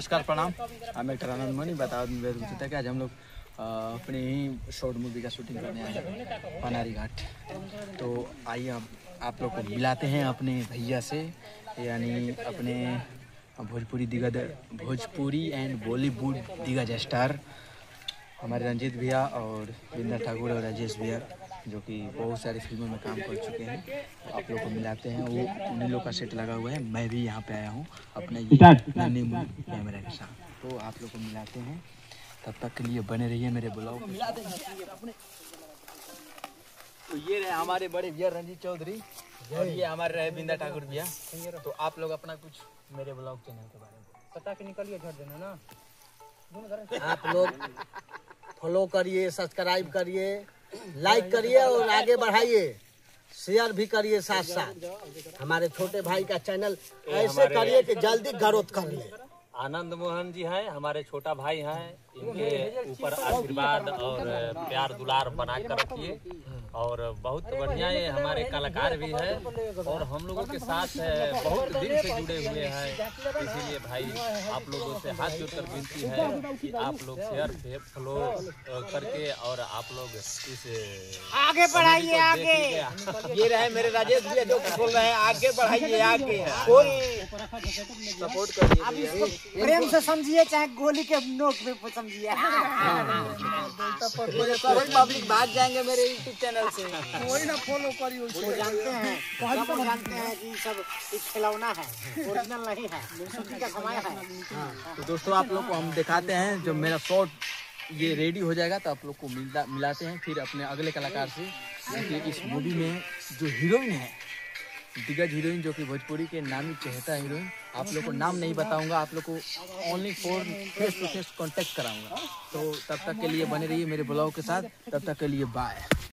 नमस्कार प्रणाम। मैं आनंद मणि बता दूँ कि आज हम लोग अपने ही शॉर्ट मूवी का शूटिंग करने आए हैं पनारी घाट। तो आइए आप लोग को मिलाते हैं अपने भैया से, यानी अपने भोजपुरी एंड बॉलीवुड दिग्गज स्टार हमारे रंजीत भैया और बिंदा ठाकुर और राजेश भैया, जो कि बहुत सारी फिल्मों में काम कर चुके हैं। तो आप लोग को मिलाते हैं, वो उन्हीं लोग का सेट लगा हुआ है। मैं भी यहाँ पे आया हूँ अपने नन्ही मुन्नी कैमरा के साथ। तो आप लोग को मिलाते हैं, तब तक के लिए बने रहिए मेरे ब्लॉग। तो ये रहे हमारे बड़े भैया रंजीत चौधरी और ये हमारे रहे बिंदा ठाकुर भैया। तो आप लोग अपना कुछ मेरे ब्लॉग चैनल के बारे में पता के निकलिए, झट देना ना। आप लोग फॉलो करिए, सब्सक्राइब करिए, लाइक करिए और आगे बढ़ाइए, शेयर भी करिए। साथ साथ हमारे छोटे भाई का चैनल ऐसे करिए कि जल्दी ग्रोथ कर ले। आनंद मोहन जी हैं, हमारे छोटा भाई हैं, इनके ऊपर आशीर्वाद और प्यार दुलार बना कर रखिए। और बहुत बढ़िया ये हमारे कलाकार भी हैं और हम लोगों के साथ बहुत दिन से जुड़े हुए हैं। इसीलिए भाई आप लोगों से हाथ जोड़कर विनती है कि आप लोग शेयर फॉलो करके और आप लोग इस आगे बढ़ाइए, आगे। ये रहे मेरे राजेश भैया जो बोल रहे हैं आगे बढ़ाइए, आगे सपोर्ट करिए। अब इसको प्रेम से समझिए, चाहे गोली के नोक पे समझिए। कोई पब्लिक भाग जाएंगे मेरे यूट्यूब चैनल से। कोई ना फॉलो करिए, वो जानते हैं, सब जानते हैं कि सब एक खिलौना है, ओरिजिनल नहीं है, शूटिंग का समय है। तो दोस्तों आप लोग को हम दिखाते हैं, जब मेरा शॉट ये रेडी हो जाएगा तो आप लोग को मिलाते हैं फिर अपने अगले कलाकार से। क्योंकि इस मूवी में जो हीरोइन है, दिग्गज हीरोइन, जो कि भोजपुरी के नामी चहेता हीरोइन, आप लोग को नाम नहीं बताऊंगा, आप लोग को only for face to face contact कराऊंगा। तो तब तक के लिए बने रहिए मेरे ब्लॉग के साथ। तब तक के लिए बाय।